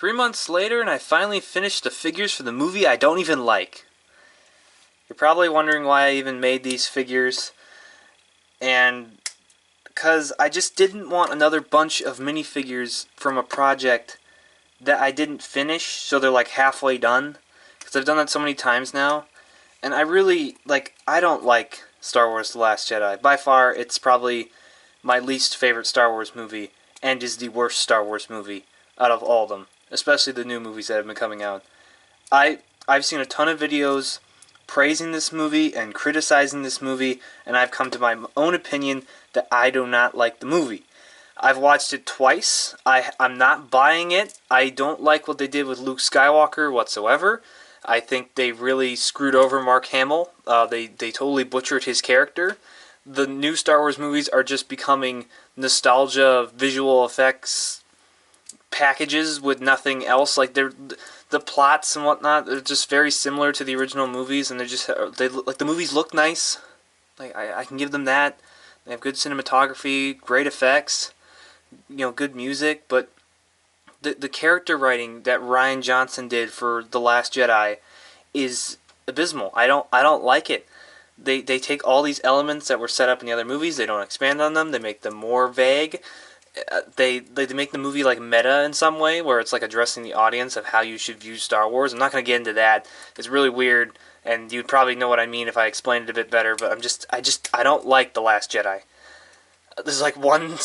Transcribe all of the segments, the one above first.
3 months later, and I finally finished the figures for the movie I don't even like. You're probably wondering why I even made these figures, and because I just didn't want another bunch of minifigures from a project that I didn't finish, so they're like halfway done, because I've done that so many times now, and I don't like Star Wars The Last Jedi. By far, it's probably my least favorite Star Wars movie, and is the worst Star Wars movie out of all of them, especially the new movies that have been coming out. I've seen a ton of videos praising this movie and criticizing this movie, and I've come to my own opinion that I do not like the movie. I've watched it twice. I'm not buying it. I don't like what they did with Luke Skywalker whatsoever. I think they really screwed over Mark Hamill. They totally butchered his character. The new Star Wars movies are just becoming nostalgia visual effects packages with nothing else. Like the plots and whatnot are just very similar to the original movies, and the movies look nice. Like I can give them that. They have good cinematography, great effects, good music, but the character writing that Rian Johnson did for The Last Jedi is abysmal. I don't like it. They take all these elements that were set up in the other movies, they don't expand on them, they make them more vague. They make the movie like meta in some way, where it's like addressing the audience of how you should view Star Wars. I'm not going to get into that. It's really weird, and you'd probably know what I mean if I explained it a bit better, but I don't like The Last Jedi. There's like one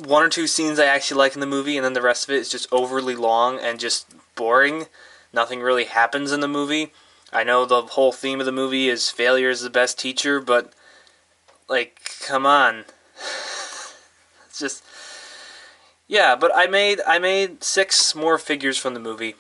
or two scenes I actually like in the movie, and then the rest of it is just overly long and just boring. Nothing really happens in the movie. I know the whole theme of the movie is failure is the best teacher, but come on. It's just but I made 6 more figures from the movie.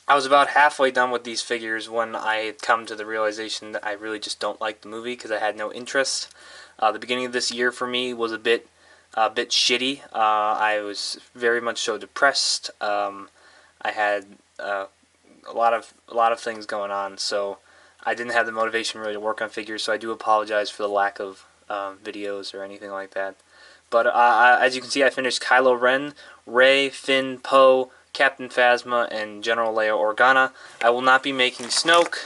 I was about halfway done with these figures when I had come to the realization that I really just don't like the movie because I had no interest. The beginning of this year for me was a bit shitty. I was very much so depressed. I had a lot of things going on, so I didn't have the motivation really to work on figures. So I do apologize for the lack of videos or anything like that. But as you can see, I finished Kylo Ren, Rey, Finn, Poe, Captain Phasma, and General Leia Organa. I will not be making Snoke.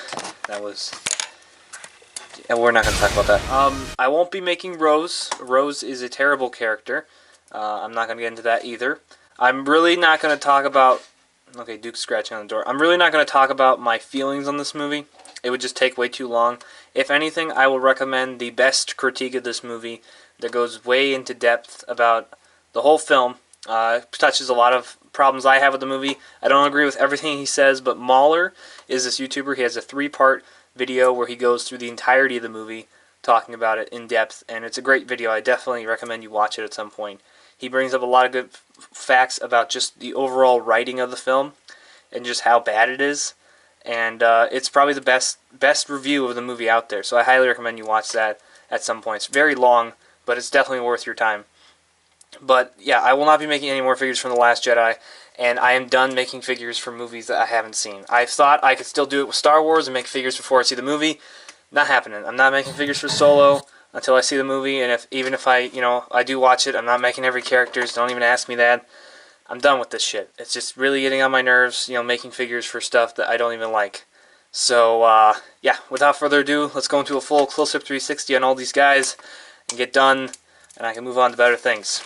We're not going to talk about that. I won't be making Rose. Rose is a terrible character. I'm not going to get into that either. I'm really not going to talk about... Okay, Duke's scratching on the door. I'm really not going to talk about my feelings on this movie. It would just take way too long. If anything, I will recommend the best critique of this movie that goes way into depth about the whole film. Touches a lot of problems I have with the movie. I don't agree with everything he says, but Mauler is this YouTuber. He has a 3-part video where he goes through the entirety of the movie, talking about it in depth, and it's a great video. I definitely recommend you watch it at some point. He brings up a lot of good facts about just the overall writing of the film and just how bad it is, and it's probably the best review of the movie out there, so I highly recommend you watch that at some point. It's very long, but it's definitely worth your time. But yeah, I will not be making any more figures from The Last Jedi, and I am done making figures for movies that I haven't seen. I thought I could still do it with Star Wars and make figures before I see the movie. Not happening. I'm not making figures for Solo until I see the movie, and even if I do watch it, I'm not making every characters. Don't even ask me that. I'm done with this shit. It's just really getting on my nerves, making figures for stuff that I don't even like. So, yeah, without further ado, let's go into a full close-up 360 on all these guys and get done, and I can move on to better things.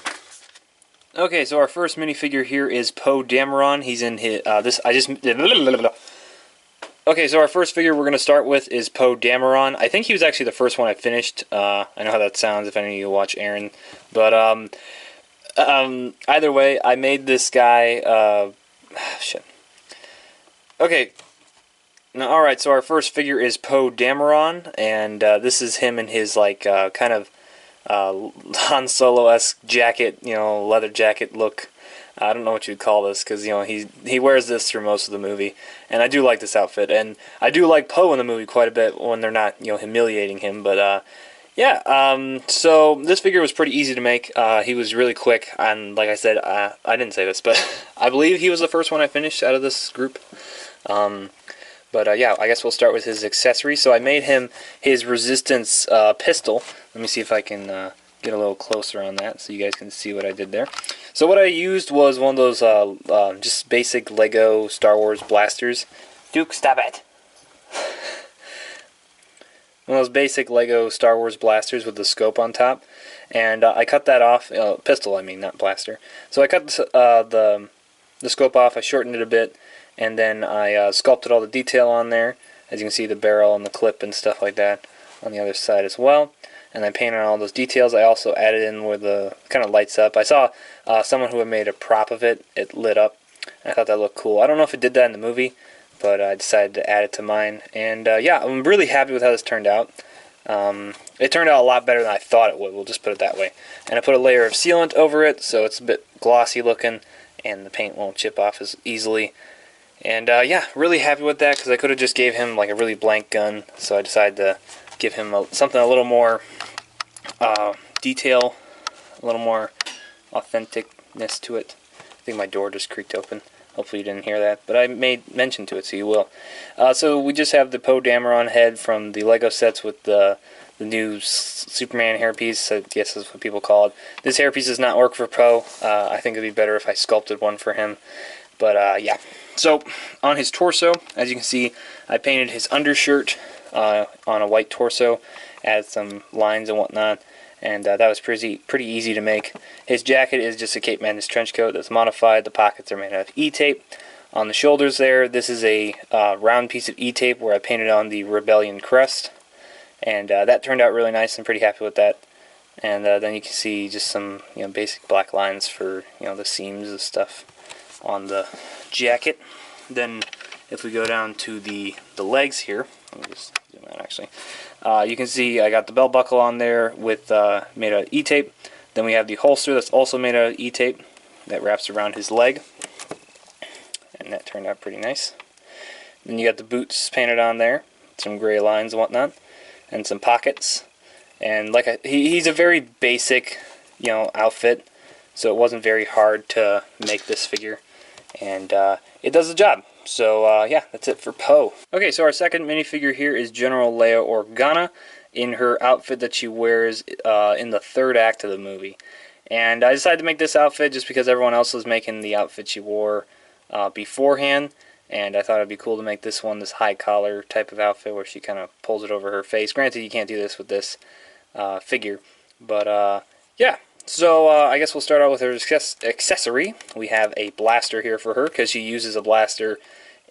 Okay, so our first minifigure here is Poe Dameron. He's in his, Okay, so our first figure we're going to start with is Poe Dameron. I think he was actually the first one I finished. I know how that sounds if any of you watch Aaron. But, either way, I made this guy, shit. Okay, now, alright, so our first figure is Poe Dameron, and this is him in his, kind of Han Solo-esque jacket, leather jacket look. I don't know what you'd call this, because, he wears this through most of the movie, and I do like this outfit, and I do like Poe in the movie quite a bit when they're not, humiliating him, but, yeah, so this figure was pretty easy to make. He was really quick, and like I said, I didn't say this, but I believe he was the first one I finished out of this group. But yeah, I guess we'll start with his accessory. So I made him his resistance pistol. Let me see if I can get a little closer on that so you guys can see what I did there. So what I used was one of those just basic Lego Star Wars blasters. Duke, stop it! One of those basic Lego Star Wars blasters with the scope on top. And I cut that off, pistol I mean, not blaster. So I cut the scope off, I shortened it a bit, and then I sculpted all the detail on there. As you can see, the barrel and the clip and stuff like that on the other side as well. And I painted on all those details. I also added in where the kind of lights up. I saw someone who had made a prop of it. It lit up. And I thought that looked cool. I don't know if it did that in the movie, but I decided to add it to mine. And yeah, I'm really happy with how this turned out. It turned out a lot better than I thought it would. We'll just put it that way. And I put a layer of sealant over it, so it's a bit glossy looking, and the paint won't chip off as easily. And yeah, really happy with that, because I could have just gave him like a really blank gun. So I decided to give him something a little more detail, a little more authenticness to it. I think my door just creaked open. Hopefully you didn't hear that, but I made mention to it, so you will. So we just have the Poe Dameron head from the Lego sets with the new Superman hairpiece. I guess that's what people call it. This hairpiece does not work for Poe. I think it would be better if I sculpted one for him. But yeah. So on his torso, as you can see, I painted his undershirt on a white torso, added some lines and whatnot, and that was pretty easy to make. His jacket is just a Cape Madness trench coat that's modified. The pockets are made out of E-tape. On the shoulders there, this is a round piece of E-tape where I painted on the Rebellion crest, and that turned out really nice. I'm pretty happy with that. And then you can see just some basic black lines for the seams and stuff on the jacket. Then if we go down to the legs here, let me just zoom out actually. You can see I got the belt buckle on there with made out of E-tape. Then we have the holster that's also made out of E-tape that wraps around his leg, and that turned out pretty nice. Then you got the boots painted on there, some gray lines and whatnot, and some pockets. And like he's a very basic outfit, so it wasn't very hard to make this figure, and it does the job. So yeah, that's it for Poe. Okay, so our second minifigure here is General Leia Organa in her outfit that she wears in the third act of the movie. And I decided to make this outfit just because everyone else was making the outfit she wore beforehand, and I thought it'd be cool to make this one this high collar type of outfit where she kind of pulls it over her face. Granted, you can't do this with this figure, but yeah. So I guess we'll start out with her accessory. We have a blaster here for her because she uses a blaster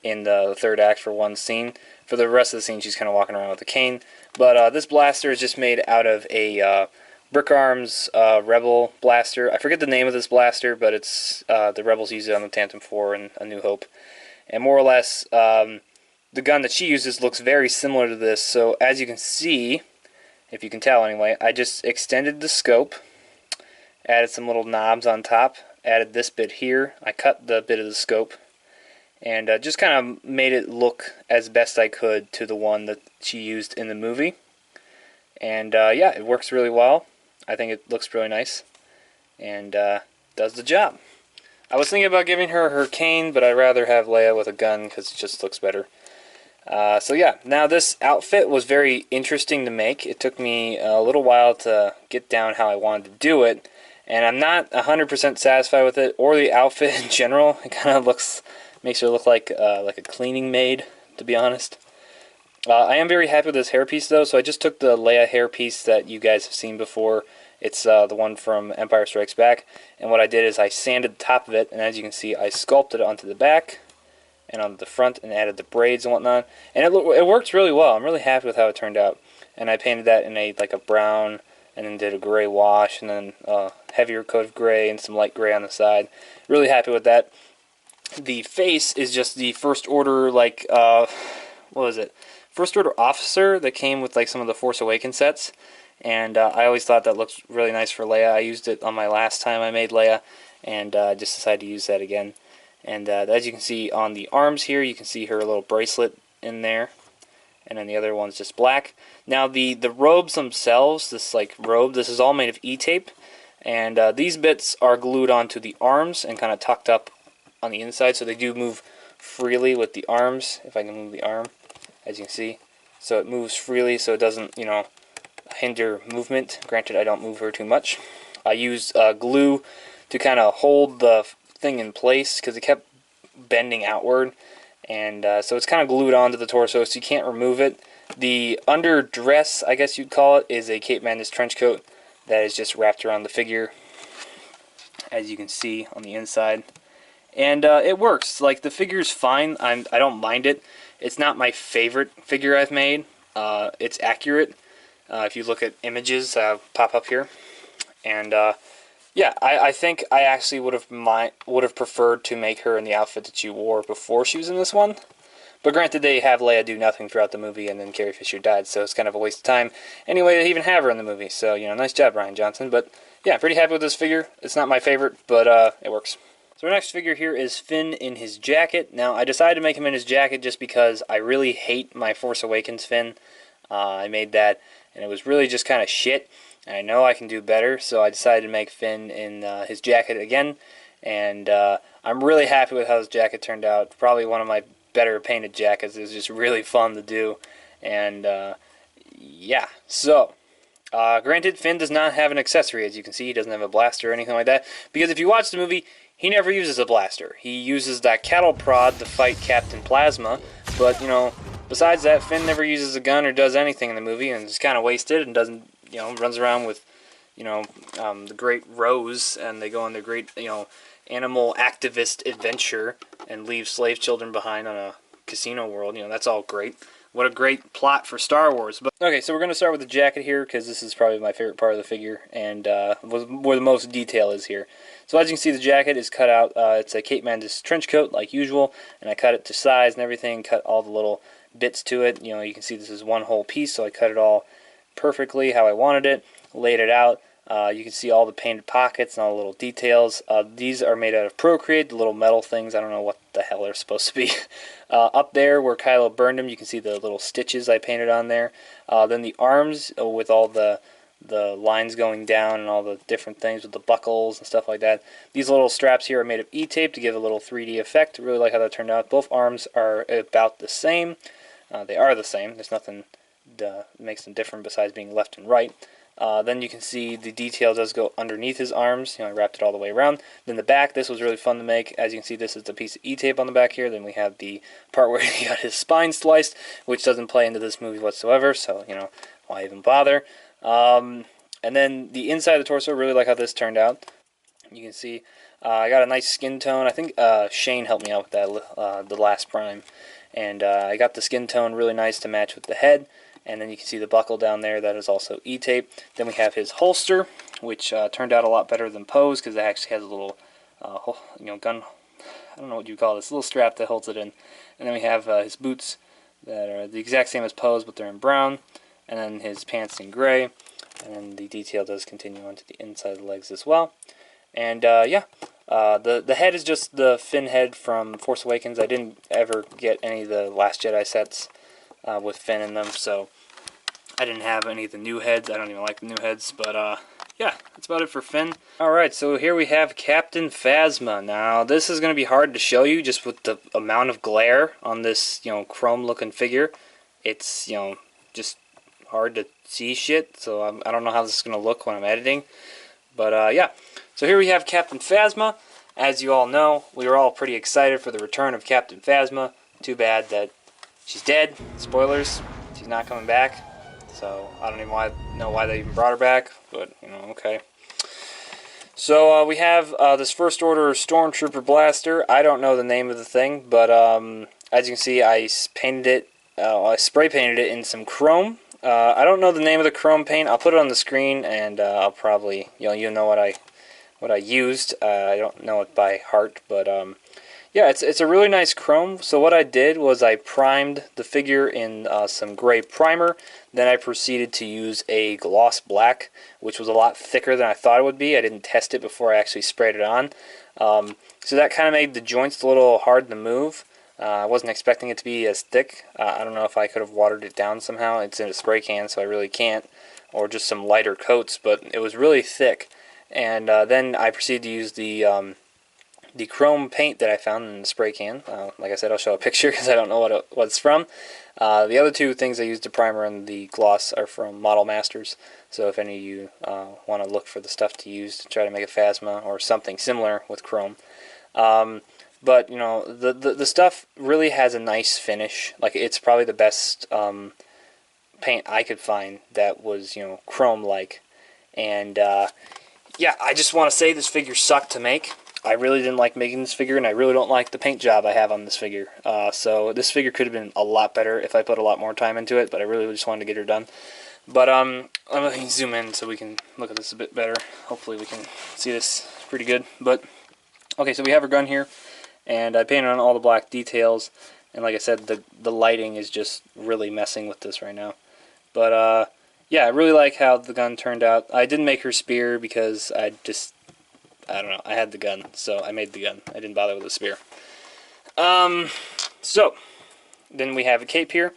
in the third act for one scene. For the rest of the scene, she's kind of walking around with a cane. But this blaster is just made out of a Brick Arms Rebel blaster. I forget the name of this blaster, but it's the Rebels use it on the Tantum 4 and A New Hope. And more or less, the gun that she uses looks very similar to this. So as you can see, if you can tell anyway, I just extended the scope, added some little knobs on top, added this bit here. I cut the bit of the scope, and just kind of made it look as best I could to the one that she used in the movie. And yeah, it works really well. I think it looks really nice, and does the job. I was thinking about giving her her cane, but I'd rather have Leia with a gun because it just looks better. So yeah, now this outfit was very interesting to make. It took me a little while to get down how I wanted to do it, and I'm not 100% satisfied with it or the outfit in general. It kind of makes her look like a cleaning maid, to be honest. I am very happy with this hairpiece though, so I just took the Leia hairpiece that you guys have seen before. It's the one from Empire Strikes Back, and what I did is I sanded the top of it, and as you can see, I sculpted it onto the back and on the front and added the braids and whatnot, and it works really well. I'm really happy with how it turned out. And I painted that in a brown, and then did a gray wash, and then a heavier coat of gray and some light gray on the side. Really happy with that. The face is just the First Order, what was it? First Order officer that came with some of the Force Awakens sets, and I always thought that looked really nice for Leia. I used it on my last time I made Leia, and just decided to use that again. And as you can see on the arms here, you can see her little bracelet in there, and then the other one's just black. Now the robes themselves, this robe, this is all made of E-tape, and these bits are glued onto the arms and kind of tucked up on the inside, so they do move freely with the arms. If I can move the arm, as you can see, so it moves freely, so it doesn't hinder movement. Granted, I don't move her too much. I used glue to kind of hold the thing in place because it kept bending outward, and so it's kind of glued onto the torso, so you can't remove it. The underdress, I guess you'd call it, is a Cape Madness trench coat that is just wrapped around the figure, as you can see on the inside. And it works. Like, the figure's fine. I don't mind it. It's not my favorite figure I've made. It's accurate. If you look at images pop up here. And yeah, I think I actually would have preferred to make her in the outfit that she wore before she was in this one. But granted, they have Leia do nothing throughout the movie, and then Carrie Fisher died, so it's kind of a waste of time anyway to even have her in the movie. So, you know, nice job, Rian Johnson. But yeah, pretty happy with this figure. It's not my favorite, but it works. So our next figure here is Finn in his jacket. Now, I decided to make him in his jacket just because I really hate my Force Awakens Finn. I made that, and it was really just kind of shit. And I know I can do better, so I decided to make Finn in his jacket again. And I'm really happy with how his jacket turned out. Probably one of my better painted jackets. It was just really fun to do. And yeah, so granted, Finn does not have an accessory. As you can see, he doesn't have a blaster or anything like that, because if you watch the movie, he never uses a blaster. He uses that cattle prod to fight Captain Phasma, but, you know, besides that, Finn never uses a gun or does anything in the movie, and is kind of wasted and doesn't, you know, runs around with, you know, the great Rose, and they go on their great, you know, animal activist adventure and leave slave children behind on a casino world. You know, that's all great. What a great plot for Star Wars. But okay, so we're going to start with the jacket here, because this is probably my favorite part of the figure, and where the most detail is here. So as you can see, the jacket is cut out. It's a Cape Madness trench coat, like usual, and I cut it to size and everything, cut all the little bits to it. You know, you can see this is one whole piece, so I cut it all perfectly how I wanted it, laid it out. You can see all the painted pockets and all the little details. These are made out of Procreate, the little metal things. I don't know what the hell they're supposed to be. Up there where Kylo burned him, you can see the little stitches I painted on there. Then the arms with all the lines going down and all the different things with the buckles and stuff like that. These little straps here are made of E-tape to give a little 3D effect. I really like how that turned out. Both arms are about the same. They are the same. There's nothing that makes them different besides being left and right. Then you can see the detail does go underneath his arms. You know, I wrapped it all the way around. Then the back, this was really fun to make. As you can see, this is the piece of E-tape on the back here. Then we have the part where he got his spine sliced, which doesn't play into this movie whatsoever, so, you know, why even bother? And then the inside of the torso, really like how this turned out. You can see I got a nice skin tone. I think Shane helped me out with that, the last Prime. And I got the skin tone really nice to match with the head. And then you can see the buckle down there, that is also E-tape. Then we have his holster, which turned out a lot better than Poe's, because it actually has a little, you know, gun, I don't know what you call this, little strap that holds it in. And then we have his boots that are the exact same as Poe's, but they're in brown. And then his pants in gray. And then the detail does continue onto the inside of the legs as well. And yeah, the head is just the Finn head from Force Awakens. I didn't ever get any of the Last Jedi sets with Finn in them, so I didn't have any of the new heads. I don't even like the new heads, but yeah, that's about it for Finn. Alright, so here we have Captain Phasma. Now, this is going to be hard to show you just with the amount of glare on this, you know, chrome-looking figure. It's, you know, just hard to see shit, so I don't know how this is going to look when I'm editing. But yeah, so here we have Captain Phasma. As you all know, we were all pretty excited for the return of Captain Phasma. Too bad that she's dead. Spoilers. She's not coming back. So I don't even know why they even brought her back. But, you know, okay. So we have this First Order Stormtrooper blaster. I don't know the name of the thing, but as you can see, I painted it. I spray painted it in some chrome. I don't know the name of the chrome paint. I'll put it on the screen, and I'll probably, you know what I used. I don't know it by heart, but yeah, it's a really nice chrome. So what I did was I primed the figure in some gray primer. Then I proceeded to use a gloss black, which was a lot thicker than I thought it would be. I didn't test it before I actually sprayed it on. So that kind of made the joints a little hard to move. I wasn't expecting it to be as thick. I don't know if I could have watered it down somehow. It's in a spray can, so I really can't. Or just some lighter coats, but it was really thick. And then I proceeded to use the the chrome paint that I found in the spray can. Like I said, I'll show a picture because I don't know what it's from. The other two things I used, the primer and the gloss, are from Model Masters. So if any of you want to look for the stuff to use to try to make a Phasma or something similar with chrome. But, you know, the stuff really has a nice finish. Like, it's probably the best paint I could find that was, you know, chrome-like. And, yeah, I just want to say this figure sucked to make. I really didn't like making this figure, and I really don't like the paint job I have on this figure. So this figure could have been a lot better if I put a lot more time into it, but I really just wanted to get her done. But I'm going to zoom in so we can look at this a bit better. Hopefully we can see this pretty good. But okay, so we have her gun here, and I painted on all the black details. And like I said, the lighting is just really messing with this right now. But yeah, I really like how the gun turned out. I didn't make her spear because I don't know, I had the gun, so I made the gun. I didn't bother with the spear. So, then we have a cape here.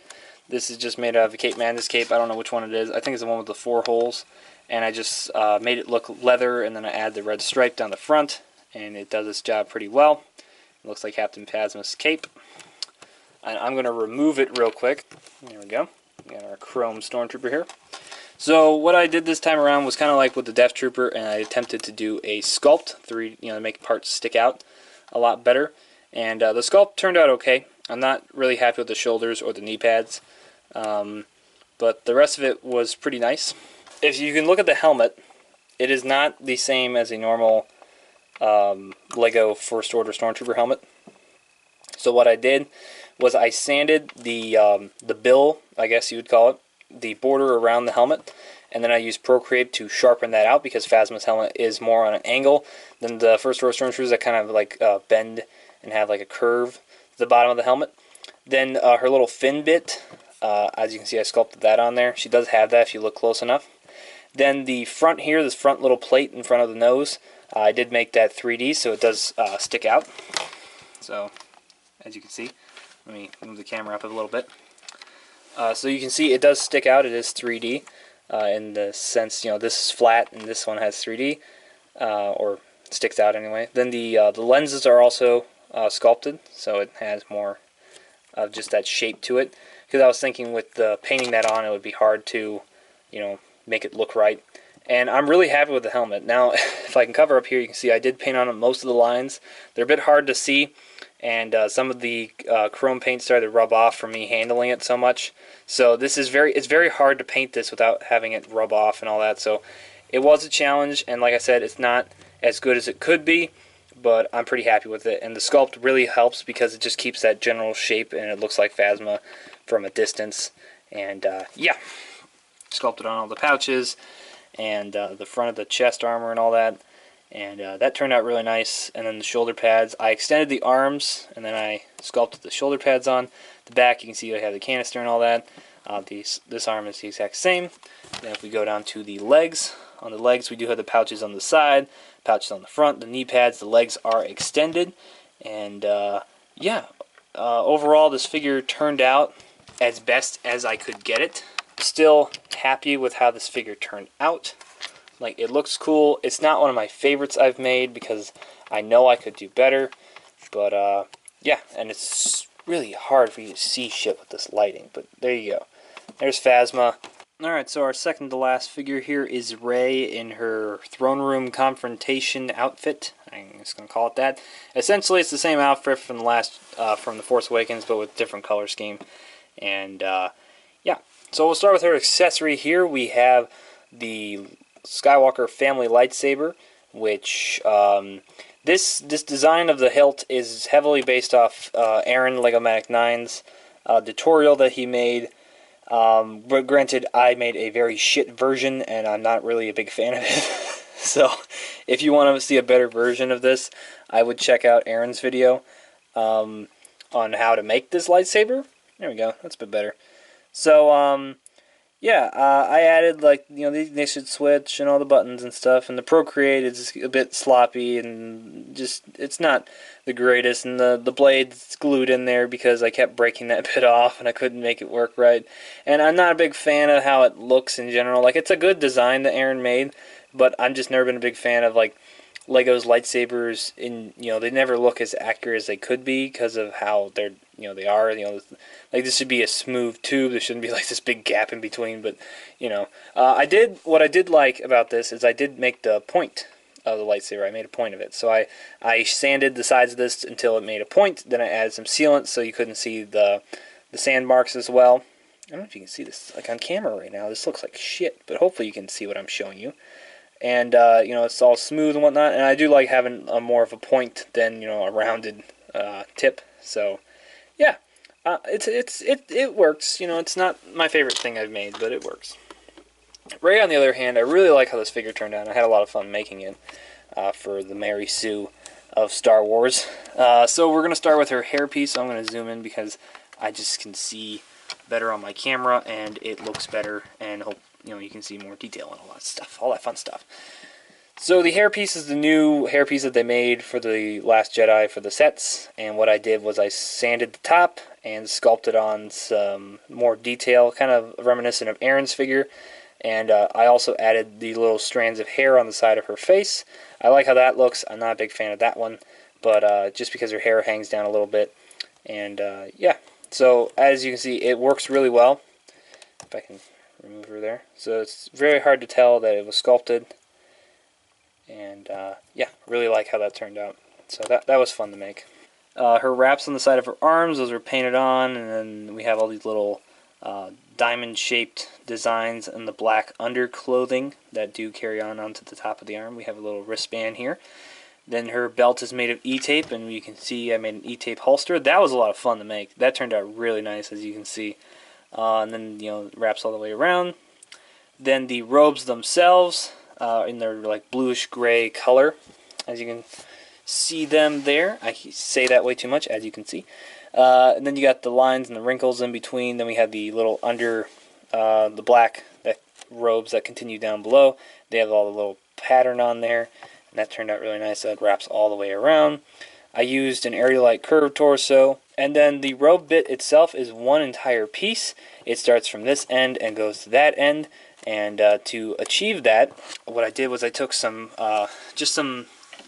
This is just made out of a Cape Madness cape. I don't know which one it is. I think it's the one with the 4 holes. And I just made it look leather, and then I add the red stripe down the front, and it does its job pretty well. It looks like Captain Phasma's cape. And I'm going to remove it real quick. There we go. We got our chrome stormtrooper here. So what I did this time around was kind of like with the Death Trooper, and I attempted to do a sculpt, to make parts stick out a lot better. And the sculpt turned out okay. I'm not really happy with the shoulders or the knee pads, but the rest of it was pretty nice. If you can look at the helmet, it is not the same as a normal Lego First Order Stormtrooper helmet. So what I did was I sanded the bill, I guess you would call it, the border around the helmet, and then I used Procreate to sharpen that out because Phasma's helmet is more on an angle than the First Order Stormtroopers that kind of like bend and have like a curve to the bottom of the helmet. Then her little fin bit, as you can see, I sculpted that on there. She does have that if you look close enough. Then the front here, this front little plate in front of the nose, I did make that 3D so it does stick out. So, as you can see, let me move the camera up a little bit. So you can see it does stick out. It is 3D in the sense, this is flat and this one has 3D, or sticks out anyway. Then the lenses are also sculpted, so it has more of just that shape to it. Because I was thinking with painting that on, it would be hard to, make it look right. And I'm really happy with the helmet. Now, if I can cover up here, you can see I did paint on most of the lines. They're a bit hard to see, and some of the chrome paint started to rub off from me handling it so much. So this is it's very hard to paint this without having it rub off and all that. So it was a challenge, and like I said, it's not as good as it could be, but I'm pretty happy with it. And the sculpt really helps because it just keeps that general shape, and it looks like Phasma from a distance. And yeah, sculpted on all the pouches and the front of the chest armor and all that. And that turned out really nice. And then the shoulder pads, I extended the arms, and then I sculpted the shoulder pads on. The back, you can see I have the canister and all that. This arm is the exact same. Then if we go down to the legs, on the legs we do have the pouches on the side, pouches on the front, the knee pads, the legs are extended. And yeah, overall this figure turned out as best as I could get it. Still happy with how this figure turned out. Like, it looks cool. It's not one of my favorites I've made because I know I could do better. But, yeah, and it's really hard for you to see shit with this lighting. But there you go. There's Phasma. Alright, so our second to last figure here is Rey in her throne room confrontation outfit. I'm just going to call it that. Essentially, it's the same outfit from The Force Awakens, but with different color scheme. And, yeah. So we'll start with her accessory here. We have the Skywalker family lightsaber, which this design of the hilt is heavily based off Aaron Legomatic 9's tutorial that he made. But granted, I made a very shit version, and I'm not really a big fan of it. So if you want to see a better version of this, I would check out Aaron's video on how to make this lightsaber. There we go. That's a bit better. So, yeah, I added, like, the ignition switch and all the buttons and stuff, and the Procreate is a bit sloppy, and just, it's not the greatest, and the blade's glued in there because I kept breaking that bit off, and I couldn't make it work right. And I'm not a big fan of how it looks in general. Like, it's a good design that Aaron made, but I've just never been a big fan of, like, Lego's lightsabers they never look as accurate as they could be because of how they are. Like this should be a smooth tube. There shouldn't be like this big gap in between. But what I did like about this is I did make the point of the lightsaber. I made a point of it. So I sanded the sides of this until it made a point. Then I added some sealant so you couldn't see the sand marks as well. I don't know if you can see this like on camera right now. This looks like shit, but hopefully you can see what I'm showing you. And it's all smooth and whatnot. And I do like having more of a point than a rounded tip. So yeah, it works. It's not my favorite thing I've made, but it works. Rey, on the other hand, I really like how this figure turned out. I had a lot of fun making it for the Mary Sue of Star Wars. So we're gonna start with her hairpiece. So I'm gonna zoom in because I just can see better on my camera, and it looks better, and you can see more detail and all that stuff, all that fun stuff. So the hairpiece is the new hairpiece that they made for the Last Jedi for the sets, and what I did was I sanded the top and sculpted on some more detail, kind of reminiscent of Aaron's figure, and I also added the little strands of hair on the side of her face. I like how that looks. I'm not a big fan of that one, but just because her hair hangs down a little bit, and yeah. So as you can see, it works really well. If I can remove her there. So it's very hard to tell that it was sculpted. And yeah, really like how that turned out. So that was fun to make. Her wraps on the side of her arms, those were painted on. And then we have all these little diamond-shaped designs in the black underclothing that do carry on onto the top of the arm. We have a little wristband here. Then her belt is made of E-tape, and you can see I made an E-tape holster. That was a lot of fun to make. That turned out really nice, as you can see. And then, wraps all the way around. Then the robes themselves, in their like bluish gray color, as you can see them there. I say that way too much, as you can see. And then you got the lines and the wrinkles in between. Then we have the little under the black robes that continue down below. They have all the little pattern on there, and that turned out really nice. That wraps all the way around. I used an aerialite curved torso, and then the robe bit itself is one entire piece. It starts from this end and goes to that end, and to achieve that, what I did was I took some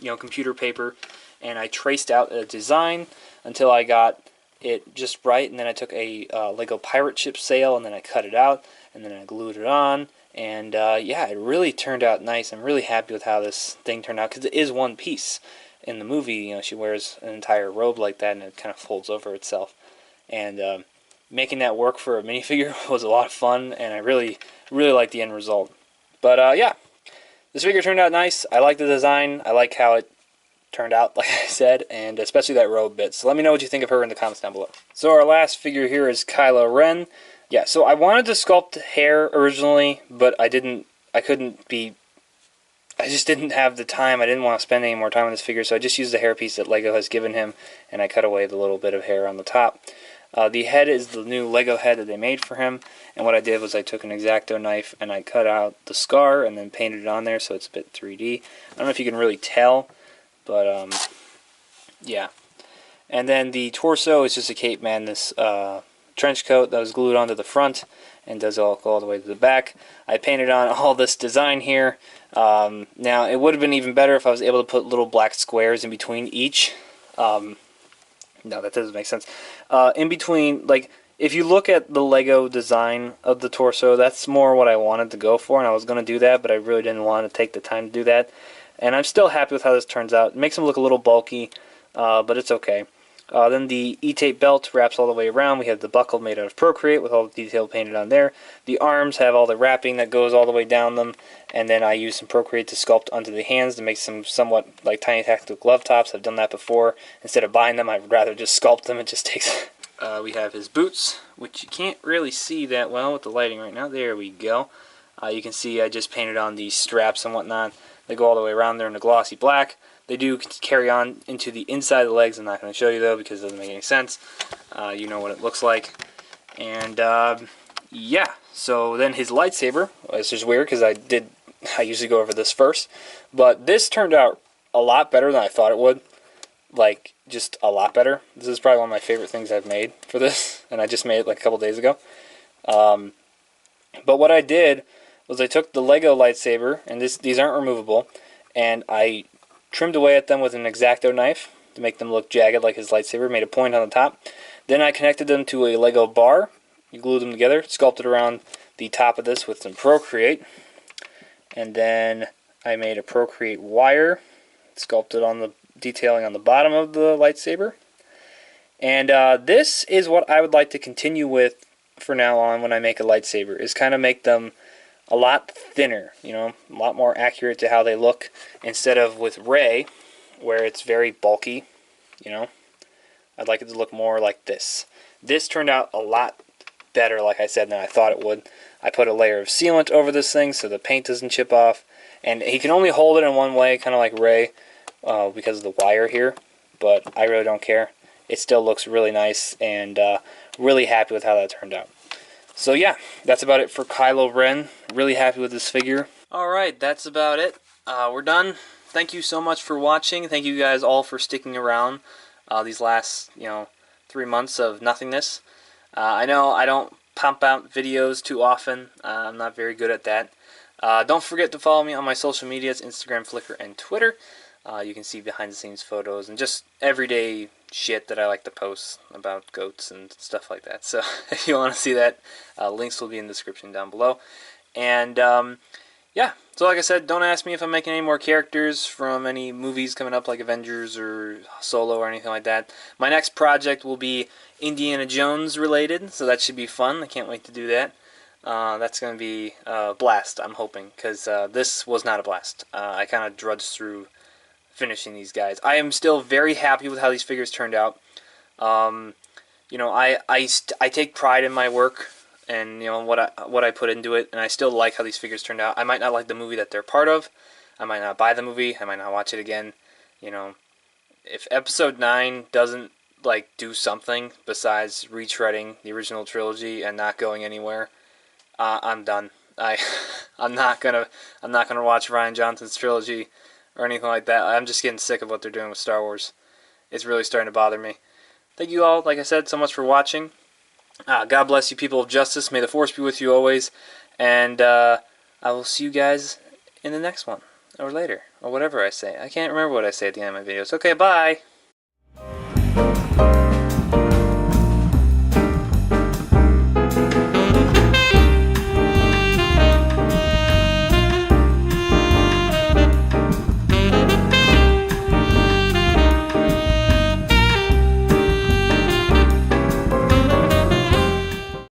computer paper, and I traced out a design until I got it just right, and then I took a Lego pirate ship sail, and then I cut it out, and then I glued it on, and yeah, it really turned out nice. I'm really happy with how this thing turned out, because it is one piece. In the movie, she wears an entire robe like that, and it kind of folds over itself. And making that work for a minifigure was a lot of fun, and I really, really like the end result. But yeah, this figure turned out nice. I like the design. I like how it turned out, like I said, and especially that robe bit. So let me know what you think of her in the comments down below. So our last figure here is Kylo Ren. Yeah, so I wanted to sculpt hair originally, but I just didn't have the time. I didn't want to spend any more time on this figure, so I just used the hairpiece that Lego has given him, and I cut away the little bit of hair on the top. The head is the new Lego head that they made for him, and what I did was I took an X-Acto knife and I cut out the scar and then painted it on there so it's a bit 3D. I don't know if you can really tell, but yeah. And then the torso is just a Cape Madness trench coat that was glued onto the front and does go all the way to the back. I painted on all this design here. Now, it would have been even better if I was able to put little black squares in between each. No, that doesn't make sense. In between, like, if you look at the Lego design of the torso, that's more what I wanted to go for, and I was going to do that, but I really didn't want to take the time to do that. And I'm still happy with how this turns out. It makes him look a little bulky, but it's okay. Then the E-tape belt wraps all the way around. We have the buckle made out of Procreate with all the detail painted on there. The arms have all the wrapping that goes all the way down them. And then I use some Procreate to sculpt onto the hands to make some somewhat like tiny tactical glove tops. I've done that before. Instead of buying them, I'd rather just sculpt them. It just takes... we have his boots, which you can't really see that well with the lighting right now. There we go. You can see I just painted on these straps and whatnot. They go all the way around there in a glossy black. They do carry on into the inside of the legs. I'm not going to show you, though, because it doesn't make any sense. You know what it looks like. And, yeah. So then his lightsaber, this is weird because I usually go over this first. But this turned out a lot better than I thought it would. Like, just a lot better. This is probably one of my favorite things I've made for this. And I just made it like a couple days ago. But what I did was I took the Lego lightsaber, and these aren't removable, and I trimmed away at them with an X-Acto knife to make them look jagged like his lightsaber, made a point on the top. Then I connected them to a Lego bar. You glue them together, sculpted around the top of this with some Procreate. And then I made a Procreate wire, sculpted on the detailing on the bottom of the lightsaber. And this is what I would like to continue with for now on when I make a lightsaber, is kind of make them a lot thinner, you know, a lot more accurate to how they look, instead of with Rey, where it's very bulky, you know. I'd like it to look more like this. This turned out a lot better, like I said, than I thought it would. I put a layer of sealant over this thing so the paint doesn't chip off, and he can only hold it in one way, kind of like Rey, because of the wire here, but I really don't care. It still looks really nice, and really happy with how that turned out. So yeah, that's about it for Kylo Ren. Really happy with this figure. Alright, that's about it. We're done. Thank you so much for watching. Thank you guys all for sticking around these last, 3 months of nothingness. I know I don't pump out videos too often. I'm not very good at that. Don't forget to follow me on my social medias, Instagram, Flickr, and Twitter. You can see behind-the-scenes photos and just everyday shit that I like to post about goats and stuff like that. So if you want to see that, links will be in the description down below. And yeah, so like I said, don't ask me if I'm making any more characters from any movies coming up like Avengers or Solo or anything like that. My next project will be Indiana Jones related, so that should be fun. I can't wait to do that. That's going to be a blast, I'm hoping, because this was not a blast. I kind of drudged through finishing these guys. I am still very happy with how these figures turned out. I take pride in my work and what I put into it, and I still like how these figures turned out. I might not like the movie that they're part of. I might not buy the movie. I might not watch it again. If Episode 9 doesn't do something besides retreading the original trilogy and not going anywhere, I'm done. I'm not gonna watch Rian Johnson's trilogy or anything like that. I'm just getting sick of what they're doing with Star Wars. It's really starting to bother me. Thank you all, like I said, so much for watching. God bless you, people of justice. May the Force be with you always. And I will see you guys in the next one. Or later. Or whatever I say. I can't remember what I say at the end of my videos. Okay, bye!